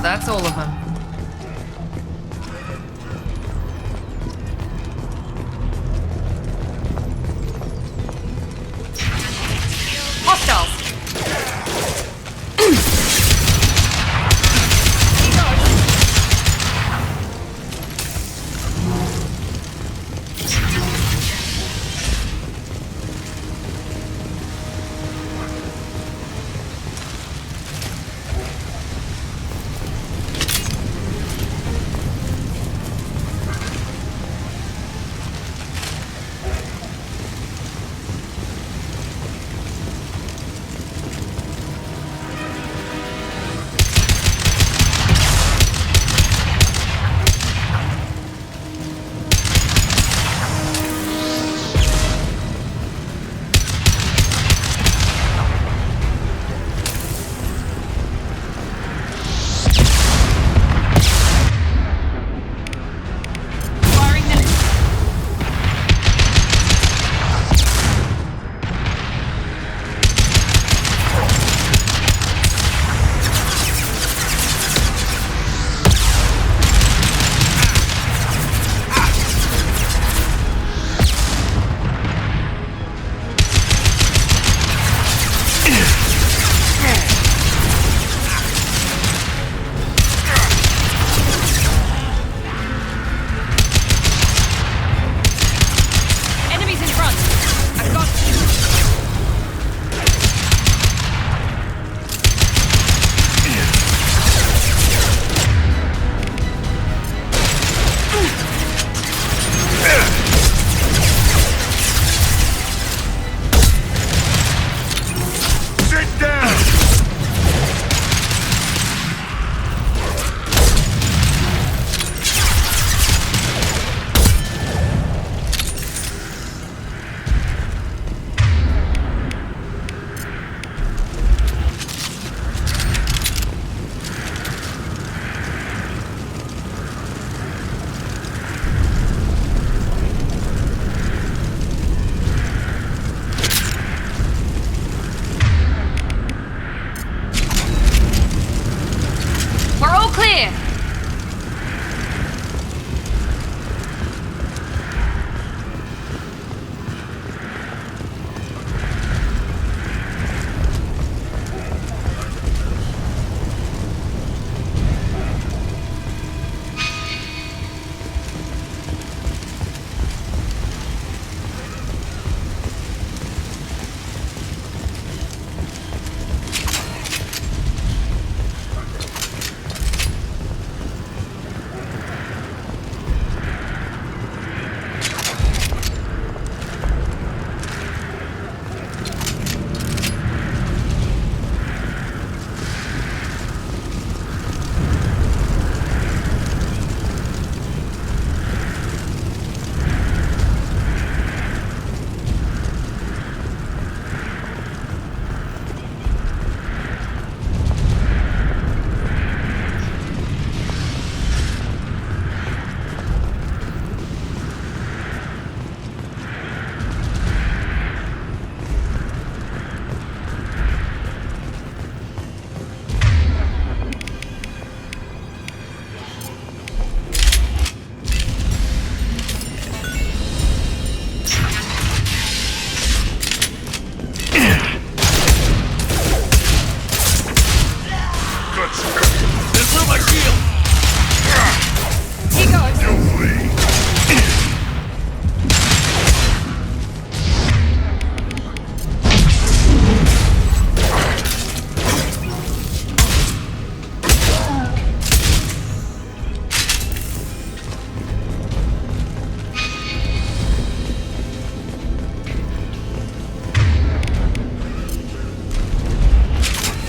that's all of them. Hostiles!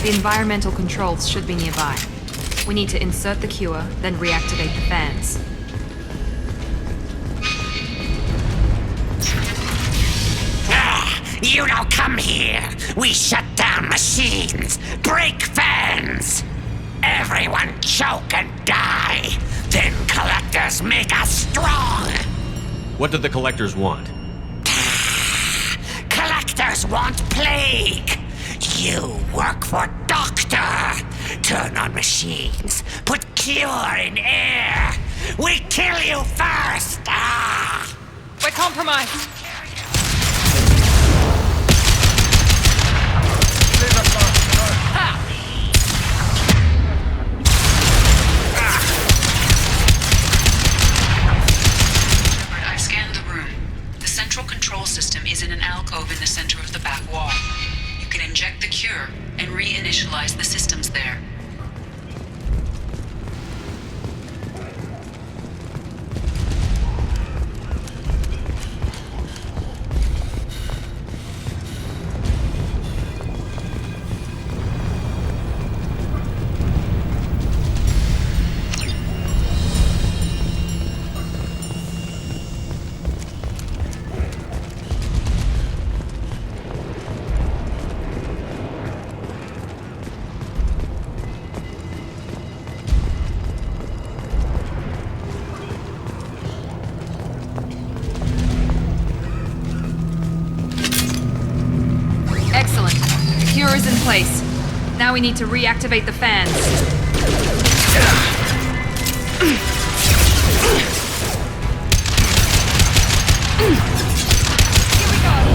The environmental controls should be nearby. We need to insert the cure, then reactivate the fans. You don't come here! We shut down machines! Break fans! Everyone choke and die! Then collectors make us strong! What do the collectors want? Collectors want plague! You work for Doctor! Turn on machines. Put cure in air. We kill you first! Ah! We're compromised. I've scanned the room. The central control system is in an alcove in the center of the back wall. You can inject the cure and reinitialize the systems there. Excellent. The cure is in place. Now we need to reactivate the fans.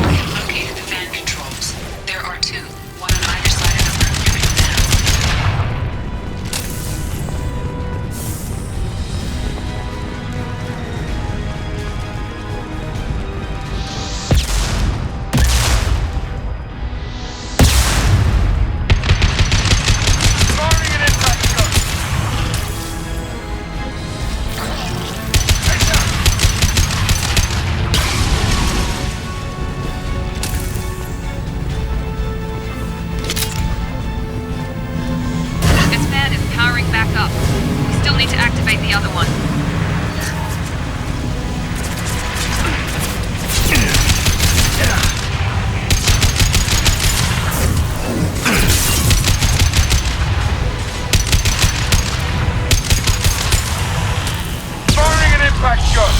I have located the fan controls. There are two, one on either side of the room during the now. This fan is powering back up. We still need to activate the other one. Firing an impact shot!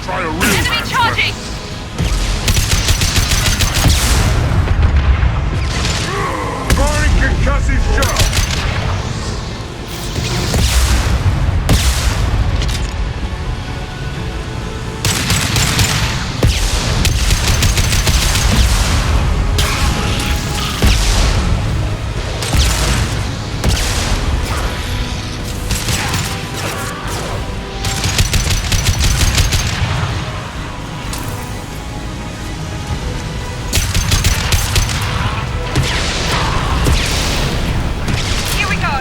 Try a real Enemy charging! firing concussive shot! Here we go!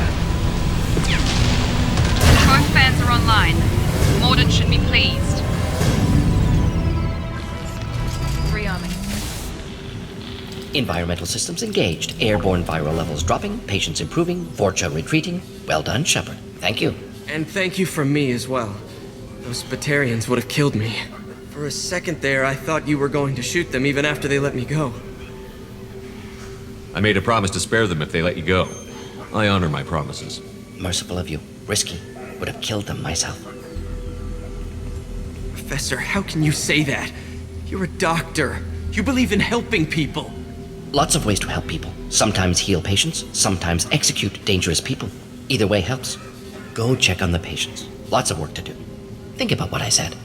Both fans are online. Mordant should be pleased. Rearming. Environmental systems engaged. Airborne viral levels dropping. Patients improving. Vorcha retreating. Well done, Shepard. Thank you. And thank you from me as well. Those Batarians would have killed me. For a second there, I thought you were going to shoot them even after they let me go. I made a promise to spare them if they let you go. I honor my promises. Merciful of you. Risky. Would have killed them myself. Professor, how can you say that? You're a doctor. You believe in helping people. Lots of ways to help people. Sometimes heal patients, sometimes execute dangerous people. Either way helps. Go check on the patients. Lots of work to do. Think about what I said.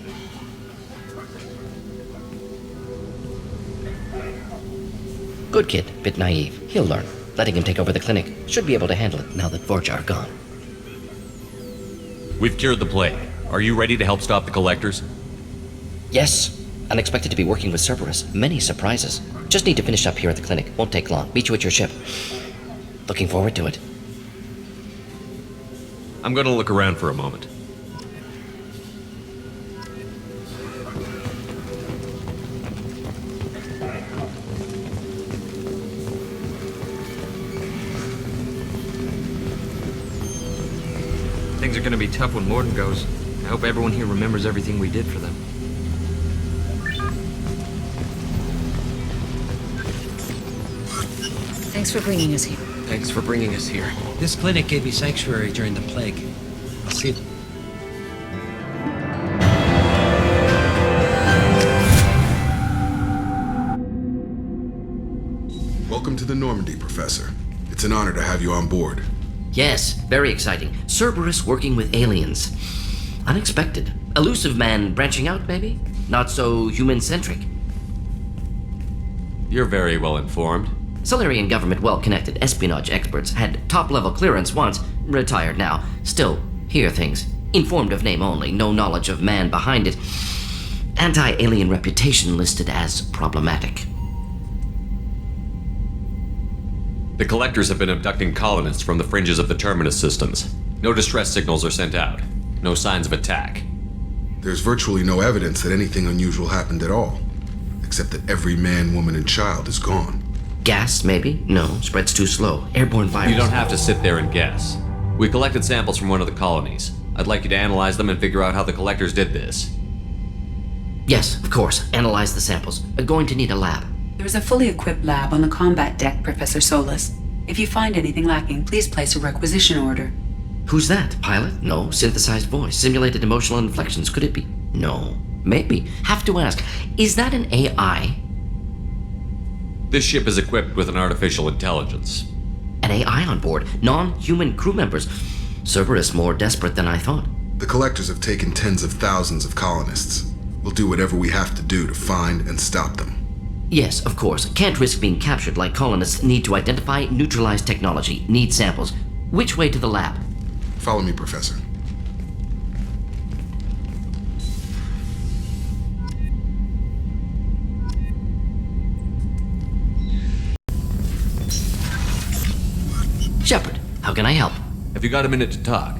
Good kid, bit naive. He'll learn. Letting him take over the clinic. Should be able to handle it now that Vorja are gone. We've cured the plague. Are you ready to help stop the collectors? Yes. Unexpected to be working with Cerberus. Many surprises. Just need to finish up here at the clinic. Won't take long. Meet you at your ship. Looking forward to it. I'm gonna look around for a moment. Things are gonna be tough when Morden goes. I hope everyone here remembers everything we did for them. Thanks for bringing us here. Thanks for bringing us here. This clinic gave me sanctuary during the plague. I'll see you. Welcome to the Normandy, Professor. It's an honor to have you on board. Yes, very exciting. Cerberus working with aliens. Unexpected. Elusive man branching out, maybe? Not so human-centric. You're very well informed. Solarian government well-connected espionage experts had top-level clearance once, retired now. Still, hear things. Informed of name only, no knowledge of man behind it. Anti-alien reputation listed as problematic. The collectors have been abducting colonists from the fringes of the terminus systems. No distress signals are sent out. No signs of attack. There's virtually no evidence that anything unusual happened at all, except that every man, woman, and child is gone. Gas, maybe? No, spreads too slow. Airborne virus. You don't have to sit there and guess. We collected samples from one of the colonies. I'd like you to analyze them and figure out how the collectors did this. Yes, of course. Analyze the samples. Going to need a lab. There's a fully equipped lab on the combat deck, Professor Solis. If you find anything lacking, please place a requisition order. Who's that? Pilot? No. Synthesized voice. Simulated emotional inflections. Could it be? No. Maybe. Have to ask. Is that an AI? This ship is equipped with an artificial intelligence. An AI on board? Non-human crew members? Cerberus more desperate than I thought. The collectors have taken tens of thousands of colonists. We'll do whatever we have to do to find and stop them. Yes, of course. Can't risk being captured like colonists. Need to identify, neutralize technology. Need samples. Which way to the lab? Follow me, Professor. Shepard, how can I help? Have you got a minute to talk?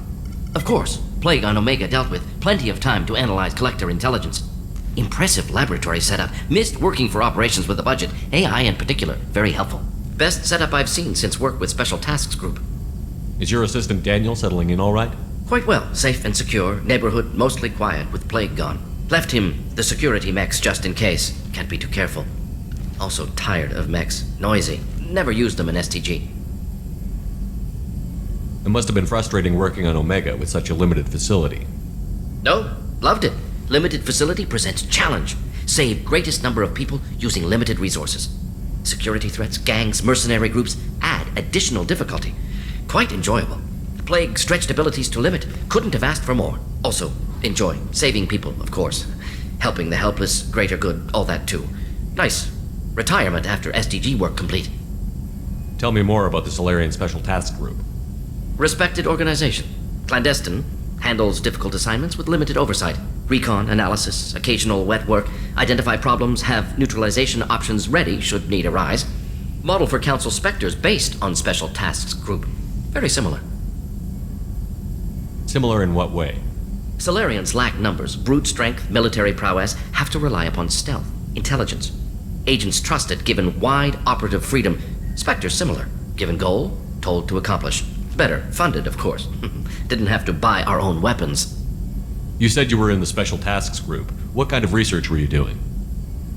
Of course. Plague on Omega dealt with. Plenty of time to analyze collector intelligence. Impressive laboratory setup. Missed working for operations with a budget. AI in particular. Very helpful. Best setup I've seen since work with Special Tasks Group. Is your assistant Daniel settling in all right? Quite well. Safe and secure. Neighborhood mostly quiet with Plague gone. Left him the security mechs just in case. Can't be too careful. Also tired of mechs. Noisy. Never used them in STG. It must have been frustrating working on Omega with such a limited facility. No, loved it. Limited facility presents challenge. Save greatest number of people using limited resources. Security threats, gangs, mercenary groups add additional difficulty. Quite enjoyable. Plague stretched abilities to limit. Couldn't have asked for more. Also, enjoy. Saving people, of course. Helping the helpless, greater good, all that too. Nice. Retirement after SDG work complete. Tell me more about the Solarian Special Task Group. Respected organization. Clandestine. Handles difficult assignments with limited oversight. Recon, analysis, occasional wet work. Identify problems, have neutralization options ready should need arise. Model for Council Spectres based on Special Tasks Group. Very similar. Similar in what way? Solarians lack numbers, brute strength, military prowess, have to rely upon stealth, intelligence. Agents trusted, given wide operative freedom. Spectres similar, given goal, told to accomplish. Better, funded, of course. Didn't have to buy our own weapons. You said you were in the Special Tasks Group. What kind of research were you doing?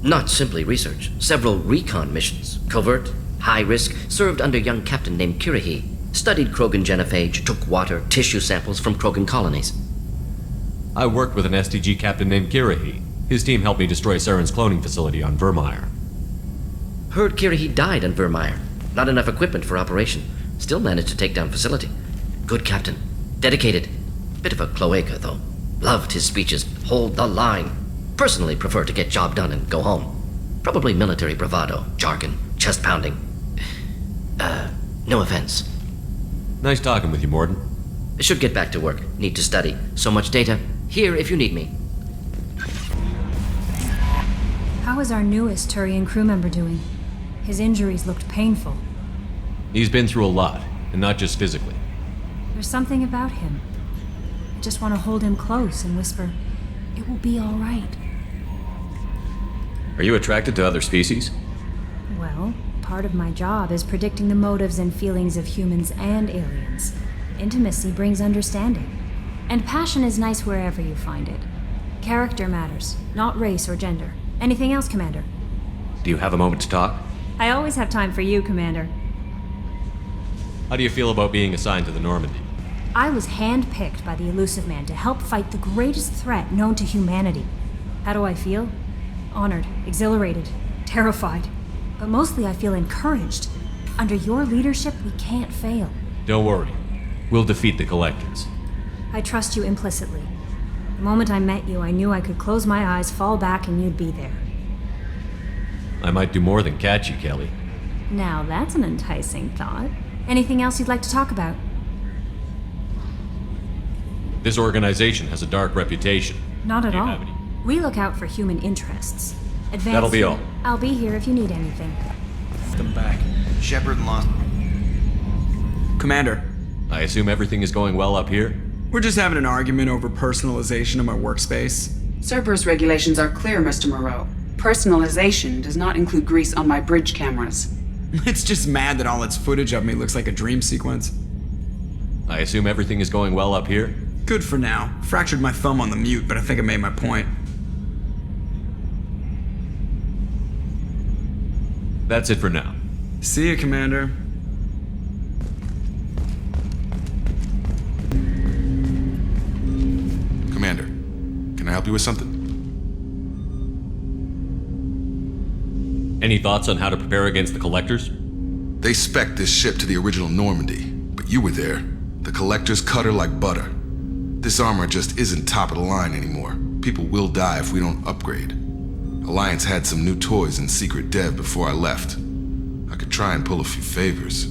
Not simply research. Several recon missions. Covert, high risk, served under young captain named Kirihi. Studied Krogan genophage, took water, tissue samples from Krogan colonies. I worked with an STG captain named Kirihi. His team helped me destroy Saren's cloning facility on Vermeer. Heard Kirihi died on Vermeer. Not enough equipment for operation. Still managed to take down facility. Good captain. Dedicated. Bit of a cloaca, though. Loved his speeches. Hold the line. Personally prefer to get job done and go home. Probably military bravado, jargon, chest pounding. No offense. Nice talking with you, Morden. Should get back to work. Need to study. So much data. Here if you need me. How is our newest Turian crew member doing? His injuries looked painful. He's been through a lot, and not just physically. There's something about him. I just want to hold him close and whisper, "It will be all right." Are you attracted to other species? Well, part of my job is predicting the motives and feelings of humans and aliens. Intimacy brings understanding. And passion is nice wherever you find it. Character matters, not race or gender. Anything else, Commander? Do you have a moment to talk? I always have time for you, Commander. How do you feel about being assigned to the Normandy? I was handpicked by the Elusive Man to help fight the greatest threat known to humanity. How do I feel? Honored, exhilarated, terrified. But mostly I feel encouraged. Under your leadership, we can't fail. Don't worry. We'll defeat the Collectors. I trust you implicitly. The moment I met you, I knew I could close my eyes, fall back, and you'd be there. I might do more than catch you, Kelly. Now that's an enticing thought. Anything else you'd like to talk about? This organization has a dark reputation. Not at Do you all. have any? We look out for human interests. Advance. That'll be all. I'll be here if you need anything. Them back. Shepard and lost. Commander, I assume everything is going well up here? we're just having an argument over personalization of my workspace. Cerberus regulations are clear, Mr. Moreau. Personalization does not include grease on my bridge cameras. It's just mad that all its footage of me looks like a dream sequence. I assume everything is going well up here? Good for now. Fractured my thumb on the mute, but I think I made my point. That's it for now. See you, Commander. Commander, can I help you with something? Any thoughts on how to prepare against the Collectors? They spec'd this ship to the original Normandy, but you were there. The Collectors cut her like butter. This armor just isn't top of the line anymore. People will die if we don't upgrade. Alliance had some new toys in secret dev before I left. I could try and pull a few favors.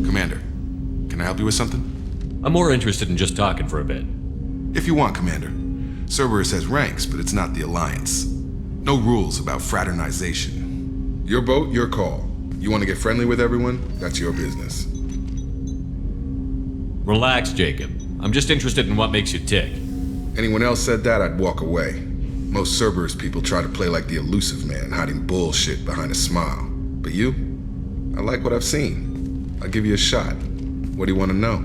Commander, can I help you with something? I'm more interested in just talking for a bit. If you want, Commander. Cerberus has ranks, but it's not the Alliance. No rules about fraternization. Your boat, your call. You want to get friendly with everyone? That's your business. Relax, Jacob. I'm just interested in what makes you tick. Anyone else said that, I'd walk away. Most Cerberus people try to play like the Elusive Man, hiding bullshit behind a smile. But you? I like what I've seen. I'll give you a shot. What do you want to know?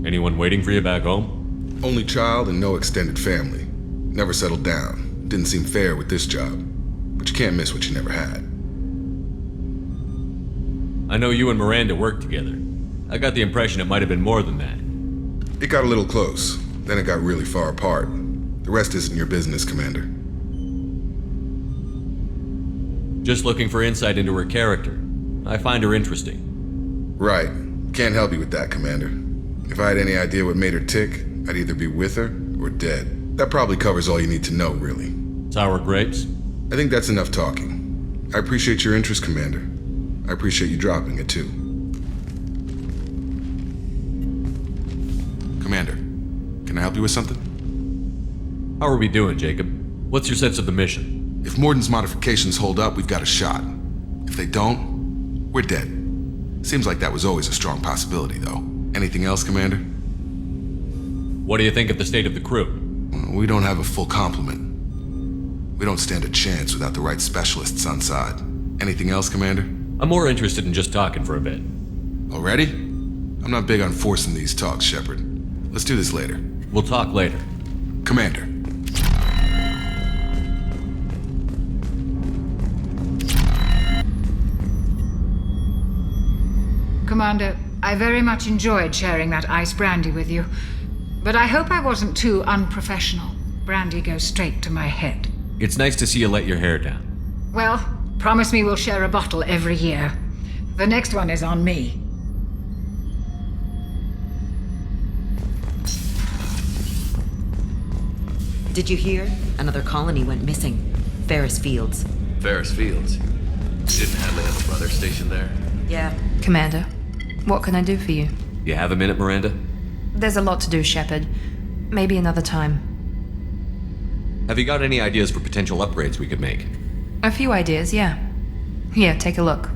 Anyone waiting for you back home? Only child and no extended family. Never settled down. Didn't seem fair with this job. But you can't miss what you never had. I know you and Miranda worked together. I got the impression it might have been more than that. It got a little close. Then it got really far apart. The rest isn't your business, Commander. Just looking for insight into her character. I find her interesting. Right. Can't help you with that, Commander. If I had any idea what made her tick, I'd either be with her or dead. That probably covers all you need to know, really. Sour grapes? I think that's enough talking. I appreciate your interest, Commander. I appreciate you dropping it, too. Commander, can I help you with something? How are we doing, Jacob? What's your sense of the mission? If Morden's modifications hold up, we've got a shot. If they don't, we're dead. Seems like that was always a strong possibility, though. Anything else, Commander? What do you think of the state of the crew? We don't have a full complement. We don't stand a chance without the right specialists on side. Anything else, Commander? I'm more interested in just talking for a bit. Already? I'm not big on forcing these talks, Shepard. Let's do this later. We'll talk later. Commander. Commander, I very much enjoyed sharing that ice brandy with you. But I hope I wasn't too unprofessional. Brandy goes straight to my head. It's nice to see you let your hair down. Well, promise me we'll share a bottle every year. The next one is on me. Did you hear? Another colony went missing. Ferris Fields. Ferris Fields? Didn't Hadley have a brother stationed there? Yeah. Commander, what can I do for you? You have a minute, Miranda? There's a lot to do, Shepard. Maybe another time. Have you got any ideas for potential upgrades we could make? A few ideas, yeah. Here, take a look.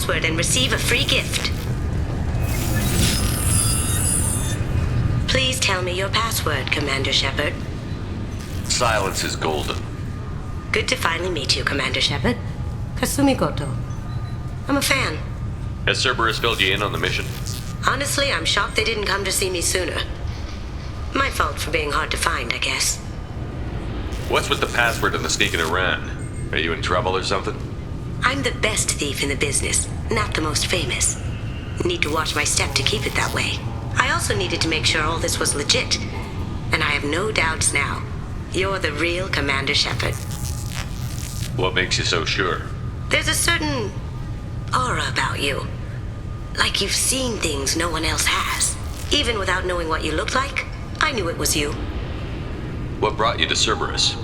password and receive a free gift. Please tell me your password, Commander Shepard. Silence is golden. Good to finally meet you, Commander Shepard. Kasumi Goto. I'm a fan. Has Cerberus filled you in on the mission? Honestly, I'm shocked they didn't come to see me sooner. My fault for being hard to find, I guess. What's with the password and the sneaking around? Are you in trouble or something? I'm the best thief in the business, not the most famous. Need to watch my step to keep it that way. I also needed to make sure all this was legit. And I have no doubts now. You're the real Commander Shepard. What makes you so sure? There's a certain aura about you. Like you've seen things no one else has. Even without knowing what you looked like, I knew it was you. What brought you to Cerberus?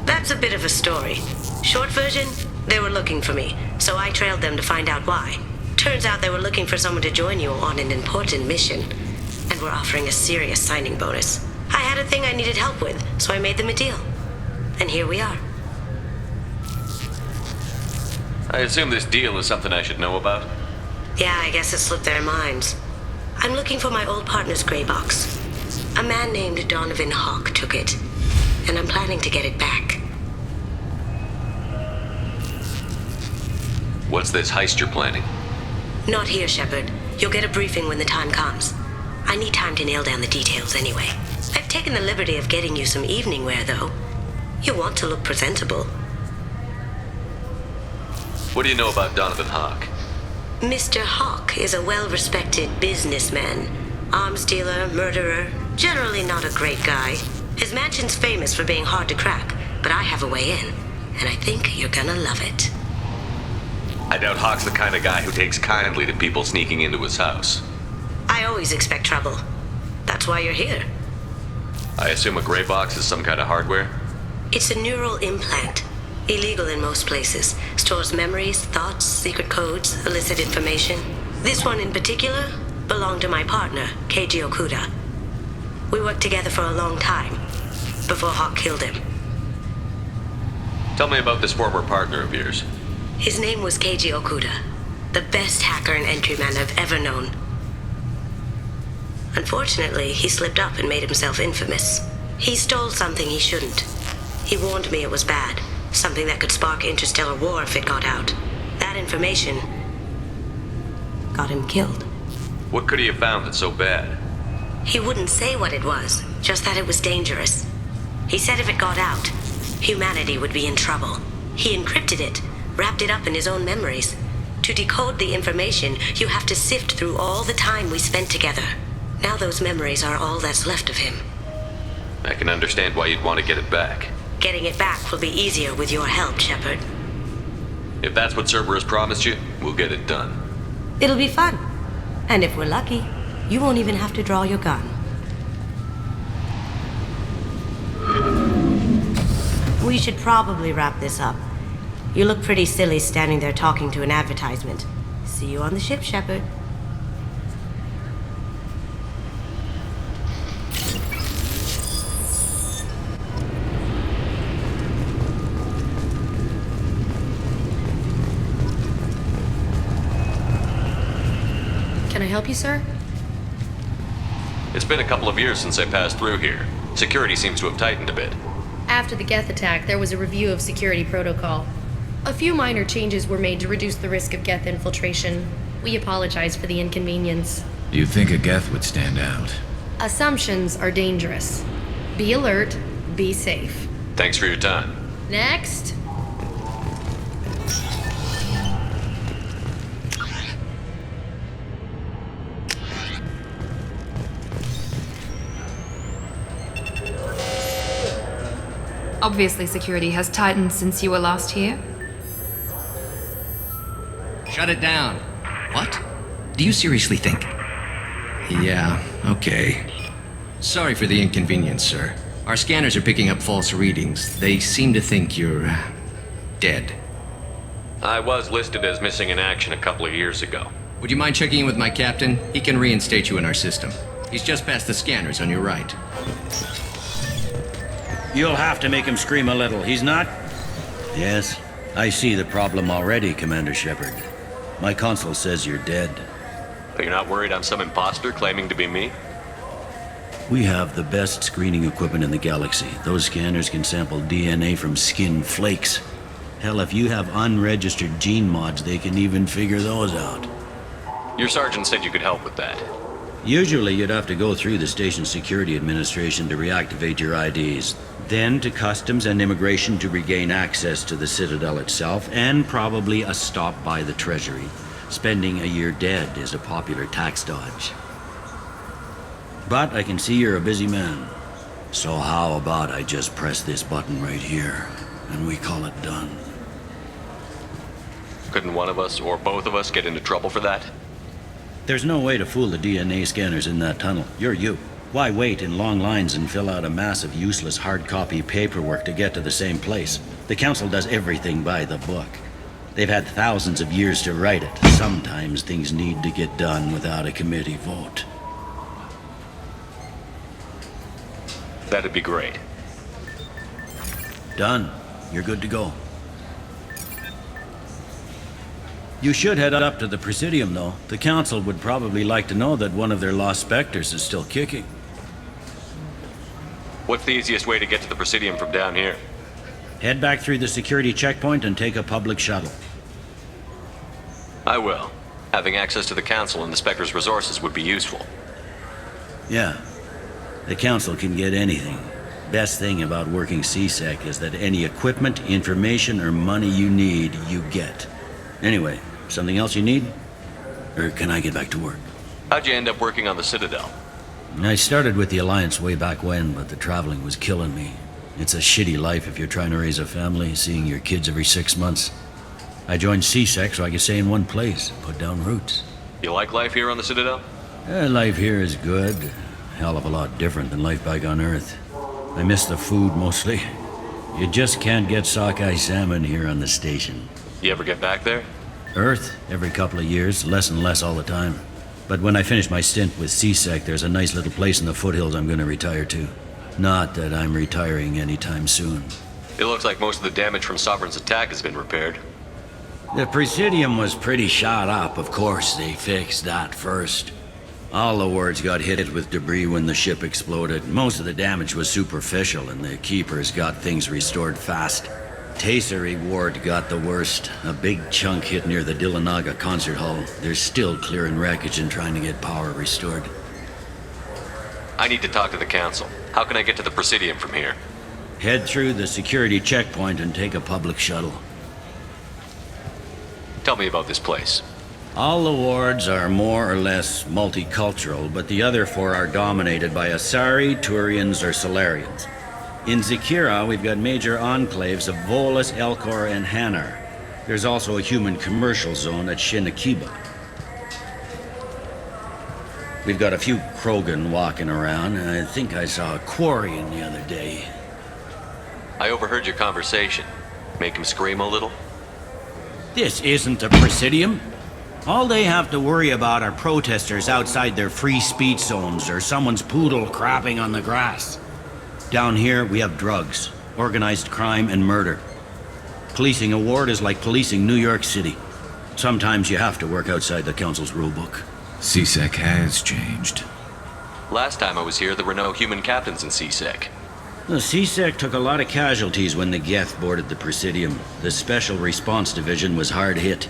That's a bit of a story. Short version, they were looking for me, so I trailed them to find out why. Turns out they were looking for someone to join you on an important mission, and were offering a serious signing bonus. I had a thing I needed help with, so I made them a deal. And here we are. I assume this deal is something I should know about? Yeah, I guess it slipped their minds. I'm looking for my old partner's gray box. A man named Donovan Hawk took it, and I'm planning to get it back. What's this heist you're planning? Not here, Shepard. You'll get a briefing when the time comes. I need time to nail down the details anyway. I've taken the liberty of getting you some evening wear, though. You want to look presentable. What do you know about Donovan Hawk? Mr. Hawk is a well-respected businessman. Arms dealer, murderer, generally not a great guy. His mansion's famous for being hard to crack, but I have a way in, and I think you're gonna love it. I doubt Hawk's the kind of guy who takes kindly to people sneaking into his house. I always expect trouble. That's why you're here. I assume a gray box is some kind of hardware? It's a neural implant. Illegal in most places. Stores memories, thoughts, secret codes, illicit information. This one in particular belonged to my partner, Keiji Okuda. We worked together for a long time, before Hawk killed him. Tell me about this former partner of yours. His name was Keiji Okuda, the best hacker and entryman I've ever known. Unfortunately, he slipped up and made himself infamous. He stole something he shouldn't. He warned me it was bad, something that could spark interstellar war if it got out. That information got him killed. What could he have found that's so bad? He wouldn't say what it was, just that it was dangerous. He said if it got out, humanity would be in trouble. He encrypted it, wrapped it up in his own memories. To decode the information, you have to sift through all the time we spent together. Now those memories are all that's left of him. I can understand why you'd want to get it back. Getting it back will be easier with your help, Shepard. If that's what Cerberus promised you, we'll get it done. It'll be fun. And if we're lucky, you won't even have to draw your gun. We should probably wrap this up. You look pretty silly standing there talking to an advertisement. See you on the ship, Shepard. Can I help you, sir? It's been a couple of years since I passed through here. Security seems to have tightened a bit. After the Geth attack, there was a review of security protocol. A few minor changes were made to reduce the risk of Geth infiltration. We apologize for the inconvenience. You'd think a Geth would stand out. Assumptions are dangerous. Be alert, be safe. Thanks for your time. Next. Obviously, security has tightened since you were last here. Shut it down. What? Do you seriously think? Yeah, okay. Sorry for the inconvenience, sir. Our scanners are picking up false readings. They seem to think you're dead. I was listed as missing in action a couple of years ago. Would you mind checking in with my captain? He can reinstate you in our system. He's just past the scanners on your right. You'll have to make him scream a little. He's not... Yes, I see the problem already, Commander Shepard. My console says you're dead. But you're not worried I'm some imposter claiming to be me? We have the best screening equipment in the galaxy. Those scanners can sample DNA from skin flakes. Hell, if you have unregistered gene mods, they can even figure those out. Your sergeant said you could help with that. Usually you'd have to go through the station security administration to reactivate your IDs, then to customs and immigration to regain access to the Citadel itself, and probably a stop by the Treasury. Spending a year dead is a popular tax dodge. But I can see you're a busy man. So how about I just press this button right here, and we call it done? Couldn't one of us, or both of us, get into trouble for that? There's no way to fool the DNA scanners in that tunnel. You're you. Why wait in long lines and fill out a massive useless hard copy paperwork to get to the same place? The Council does everything by the book. They've had thousands of years to write it. Sometimes things need to get done without a committee vote. That'd be great. Done. You're good to go. You should head up to the Presidium, though. The Council would probably like to know that one of their lost specters is still kicking. What's the easiest way to get to the Presidium from down here? Head back through the security checkpoint and take a public shuttle. I will. Having access to the Council and the Spectre's resources would be useful. Yeah. The Council can get anything. Best thing about working CSEC is that any equipment, information, or money you need, you get. Anyway, something else you need? Or can I get back to work? How'd you end up working on the Citadel? I started with the Alliance way back when, but the traveling was killing me. It's a shitty life if you're trying to raise a family, seeing your kids every 6 months. I joined CSEC so I could stay in one place, put down roots. You like life here on the Citadel? Life here is good. Hell of a lot different than life back on Earth. I miss the food mostly. You just can't get sockeye salmon here on the station. You ever get back there? Earth, every couple of years, less and less all the time. But when I finish my stint with CSEC, there's a nice little place in the foothills I'm going to retire to. Not that I'm retiring anytime soon. It looks like most of the damage from Sovereign's attack has been repaired. The Presidium was pretty shot up, of course. They fixed that first. All the wards got hit with debris when the ship exploded. Most of the damage was superficial, and the Keepers got things restored fast. Tasery Ward got the worst. A big chunk hit near the Dillanaga concert hall. They're still clearing wreckage and trying to get power restored. I need to talk to the Council. How can I get to the Presidium from here? Head through the security checkpoint and take a public shuttle. Tell me about this place. All the wards are more or less multicultural, but the other 4 are dominated by Asari, Turians, or Solarians. In Zakira, we've got major enclaves of Volus, Elcor, and Hanar. There's also a human commercial zone at Shinakiba. We've got a few Krogan walking around, and I think I saw a Quarian the other day. I overheard your conversation. Make him scream a little? This isn't a Presidium. All they have to worry about are protesters outside their free speech zones or someone's poodle crapping on the grass. Down here, we have drugs, organized crime, and murder. Policing a ward is like policing New York City. Sometimes you have to work outside the Council's rulebook. CSEC has changed. Last time I was here, there were no human captains in CSEC. The CSEC took a lot of casualties when the Geth boarded the Presidium. The Special Response Division was hard hit.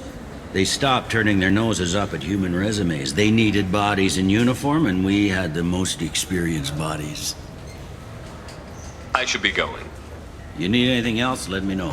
They stopped turning their noses up at human resumes. They needed bodies in uniform, and we had the most experienced bodies. I should be going. You need anything else, let me know.